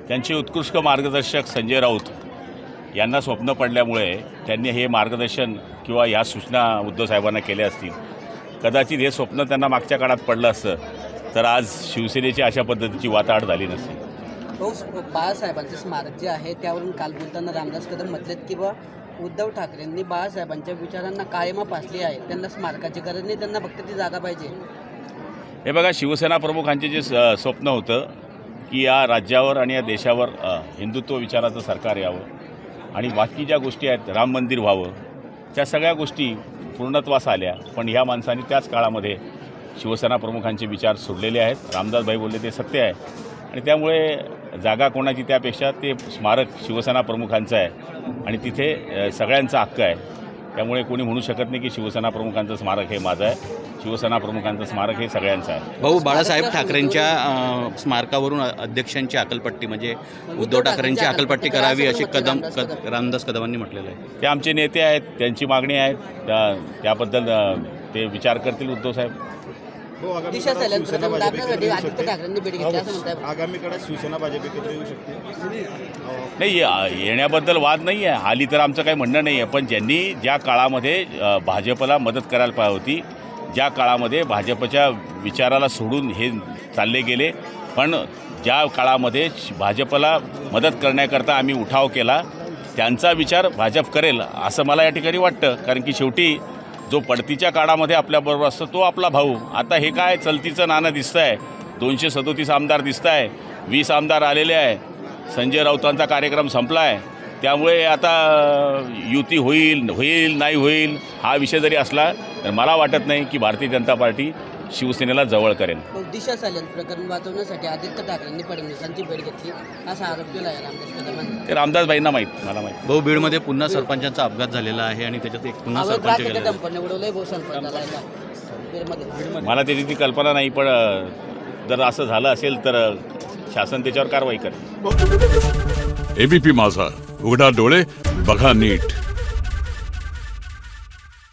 त्यांचे उत्कृष्ट मार्गदर्शक संजय राऊत यांना स्वप्न पडल्यामुळे त्यांनी हे मार्गदर्शन किंवा ह्या सूचना उद्धव साहेबांना केल्या असतील. कदाचित हे स्वप्न त्यांना मागच्या काळात पडलं असतं तर आज शिवसेनेची अशा पद्धतीची वाताहत झाली नसती. बाळासाहेबांचे स्मारक जे आहे त्यावरून काल बोलताना रामदास कदम म्हटलेत की उद्धव ठाकरेंनी बाळासाहेबांच्या विचारांना कायमा पासली आहे, त्यांना स्मारकाची गरज नाही, त्यांना फक्त ती जागा पाहिजे. हे बघा, शिवसेना प्रमुखांचे जे स्वप्न होतं की या राज्यावर आणि या देशावर हिंदुत्व विचाराचं सरकार यावं आणि बाकी ज्या गोष्टी आहेत, राम मंदिर व्हावं, त्या सगळ्या गोष्टी पूर्णत्वास आल्या. पण ह्या माणसांनी त्याच काळामध्ये शिवसेना प्रमुखांचे विचार सोडलेले आहेत. रामदासभाई बोलले ते सत्य आहे आणि त्यामुळे जागा कोणाची त्यापेक्षा ते स्मारक शिवसेना प्रमुखांचं आहे आणि तिथे सगळ्यांचा हक्क आहे. त्यामुळे कोणी म्हणू शकत नाही की शिवसेना प्रमुखांचं स्मारक हे माझं आहे. शिवसेना प्रमुखांचं स्मारक हे सगळ्यांचं आहे. भाऊ, बाळासाहेब ठाकरेंच्या स्मारकावरून अध्यक्षांची अकलपट्टी म्हणजे उद्धव ठाकरेंची अकलपट्टी करावी अशी रामदास कदमांनी म्हटलेलं आहे. ते आमचे नेते आहेत, त्यांची मागणी आहे, त्याबद्दल ते विचार करतील उद्धव साहेब. दिशा दाखवण्यासाठी आदित्य ठाकरेंनी भेट घेतली असं म्हणतात. आगामी काळात शिवसेना भाजप एकत्र येऊ शकते? नाही, येण्याबद्दल वाद नाही आहे, आली तर आमचं काही म्हणणं नाही आहे. पण ज्यांनी ज्या काळामध्ये भाजपला मदत करायला पाहिजे होती, ज्या काळामध्ये भाजपच्या विचाराला सोडून हे चालले गेले, पण ज्या काळामध्ये भाजपला मदत करण्याकरता आम्ही उठाव केला, त्यांचा विचार भाजप करेल असं मला या ठिकाणी वाटतं. कारण की शेवटी जो पडतीच्या काळामध्ये आपल्याबरोबर असतो तो आपला भाऊ. आता हे काय चलतीचं नाणं दिसतं आहे. 237 आमदार दिसत आहे, 20 आमदार आलेले आहे. संजय राऊतांचा कार्यक्रम संपला आहे. त्यामुळे आता युती होईल नाही होईल हा विषय जरी असला तर मला वाटत नाही की भारतीय जनता पार्टी शिवसेनेला जवळ करेल. दिशा सायलेंस प्रकरण वाचवण्यासाठी आदित्य ठाकरेंनी फडणवीसांची भेट घेतली असा आरोप केला आहे रामदास कदमांनी. ते रामदासभाईंना माहीत, मला माहीत. भाऊ, बीडमध्ये पुन्हा सरपंचांचा अपघात झालेला आहे आणि त्याच्यात एक पुन्हा सरपंच गेला. मला त्याची ती कल्पना नाही, पण जर असं झालं असेल तर शासन त्याच्यावर कारवाई करेल. एबीपी माझा, उघडा डोळे बघा नीट.